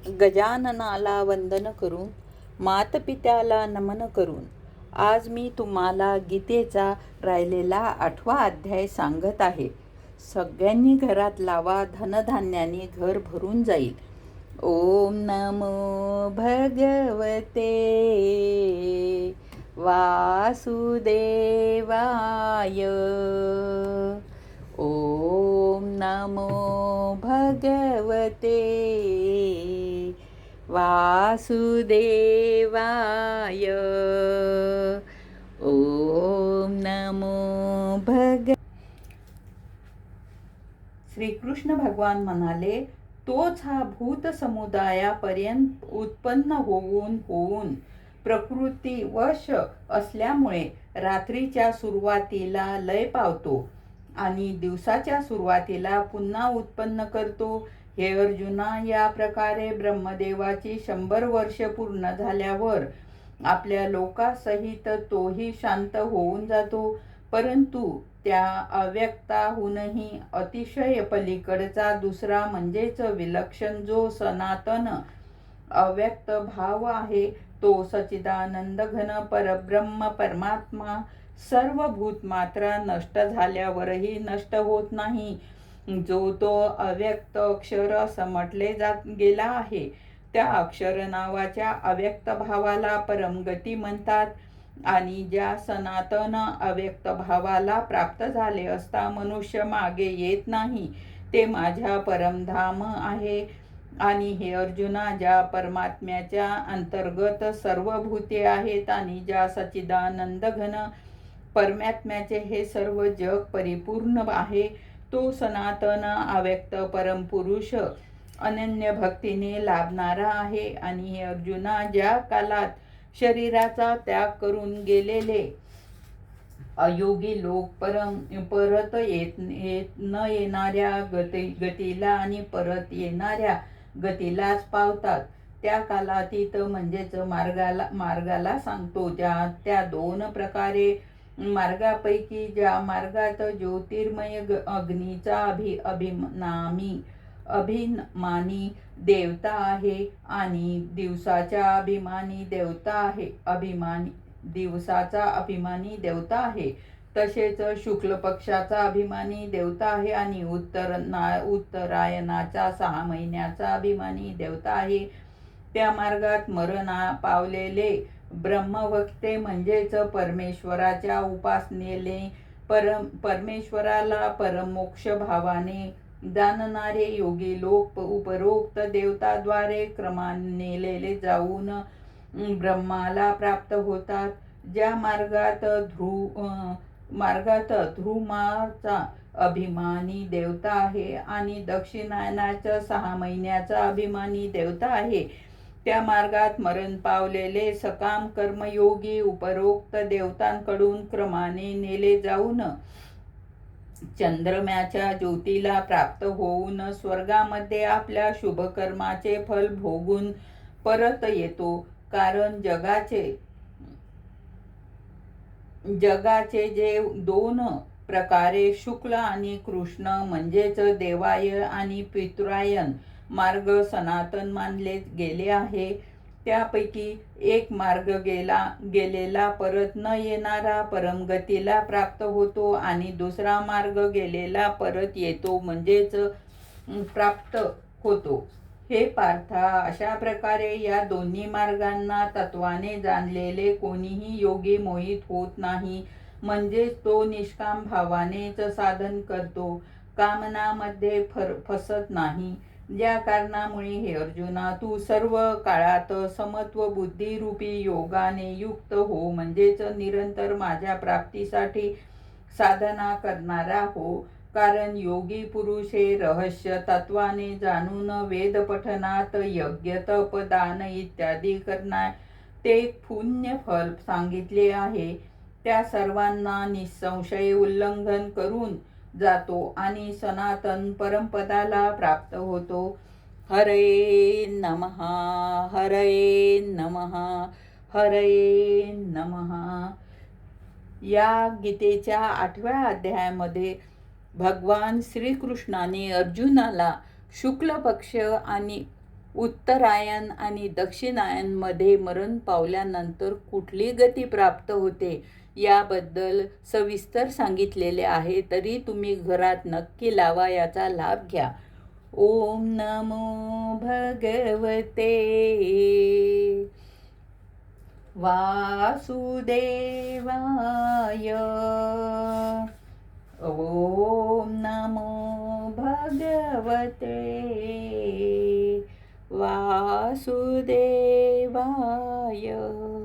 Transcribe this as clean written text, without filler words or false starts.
गजाननाला वंदन करून, मातपित्याला नमन करून आज मी तुम्हाला गीतेचा राहिलेला 8वा अध्याय सांगत आहे. सगळ्यांनी घरात लावा, धनधान्याने घर भरून जाईल. ओम नमो भगवते वासुदेवाय. ओम नमो भगवते वासुदेवाय. ओम नमो श्रीकृष्ण भगवान म्हणाले, तोच हा भूत समुदायापर्यंत उत्पन्न होऊन प्रकृती वश असल्यामुळे रात्रीच्या सुरुवातीला लय पावतो आणि दिवसाच्या सुरुवातीला पुन्हा उत्पन्न करतो. हे अर्जुना, या प्रकारे ब्रह्मदेवाची 100 वर्ष पूर्ण झाल्यावर आपल्या लोकासहित तोही शांत होऊन जातो. परंतु त्या अव्यक्ताहूनही अतिशय पलीकडचा दुसरा म्हणजेच विलक्षण जो सनातन अव्यक्त भाव आहे, तो सच्चिदानंद घन परब्रह्म परमात्मा सर्व भूतमात्रा नष्ट झाल्यावरही नष्ट होत नाही, जो तो अव्यक्त अक्षर समटले गेला आहे. त्या अक्षर नावाच्या अव्यक्त भावाला परमगती म्हणतात. आणि ज्या सनातन अव्यक्त भावाला प्राप्त झाले असता मनुष्य मागे येत नाही, ते माझ्या परमधाम आहे. आणि हे अर्जुना, ज्या परमात्म्याच्या अंतर्गत सर्व भूते आहेत आणि ज्या सच्चिदानंद घन परमात्म्याचे हे सर्व जग परिपूर्ण आहे, तो सनातन अव्यक्त परमपुरुष अनन्य भक्तीने लाभणारा आहे. आणि हे अर्जुना, ज्या कालात शरीराचा त्याग करून गेलेले अयोगी लोक परत येत न येणाऱ्या गतीला आणि परत येणाऱ्या गतीलाच पावतात, त्या कालातीत म्हणजेच मार्गाला सांगतो. त्या 2 प्रकारे मार्गापैकी ज्या मार्गात ज्योतिर्मय अग्नीचा अभिमानी देवता आहे आणि दिवसाचा अभिमानी देवता आहे, तसेच शुक्ल पक्षाचा अभिमानी देवता आहे आणि उत्तरायणाचा 6 महिन्याचा अभिमानी देवता आहे. त्या मार्गात मरण पावलेले ब्रह्मवक्ते म्हणजेच परमेश्वराच्या उपासनेने परमेश्वराला परमोक्ष भावाने जाणणारे योगी लोक उपरोक्त देवताद्वारे क्रमाने नेलेले जाऊन ब्रह्माला प्राप्त होतात. ज्या मार्गात ध्रुमाचा अभिमानी देवता आहे आणि दक्षिणायनाचा 6 महिन्याचा अभिमानी देवता आहे, त्या मार्गात मरण पावलेले सकाम कर्मयोगी उपरोक्त देवतांकडून क्रमाने नेले जाऊन चंद्रम्याच्या ज्योतीला प्राप्त होऊन स्वर्गामध्ये आपल्या शुभकर्माचे फल भोगून परत येतो. कारण जगाचे जे 2 प्रकारे शुक्ल आणि कृष्ण म्हणजेच देवायन आणि पितृयन मार्ग सनातन मानले गेले आहे, त्यापैकी एक मार्ग गेलेला परत न येणारा परमगतीला प्राप्त होतो आणि दुसरा मार्ग गेलेला परत येतो म्हणजेच प्राप्त होतो. हे पार्था, अशा प्रकारे या दोन्ही मार्गांना तत्वाने जाणलेले कोणीही योगी मोहित होत नाही, म्हणजेच तो निष्काम भावानेच साधन करतो, कामनामध्ये फसत नाही. ज्या कारणामुळे हे अर्जुना, तू सर्व काळात समत्व बुद्धी रूपी योगाने युक्त हो, म्हणजेच निरंतर माझ्या प्राप्तीसाठी साधना करणारा हो. कारण योगी पुरुष हे रहस्य तत्वाने जाणून वेद पठनात यज्ञ तप दान इत्यादी करणार ते पुण्य फल सांगितले आहे, त्या सर्वांना निसंशय उल्लंघन करून जातो आणि सनातन परमपदाला प्राप्त होतो. हरे नमः, हरे नमः, हरे नमः. या गीतेच्या 8व्या अध्यायामध्ये भगवान श्रीकृष्णाने अर्जुनाला शुक्ल पक्ष आणि उत्तरायण आणि दक्षिणायनमध्ये मरण पावल्यानंतर कुठली गती प्राप्त होते याबद्दल सविस्तर सांगितलेले आहे. तरी तुम्ही घरात नक्की लावा, याचा लाभ घ्या. ओम नमो भगवते वासुदेवाय. ओम नमो भगवते वासुदेवाय.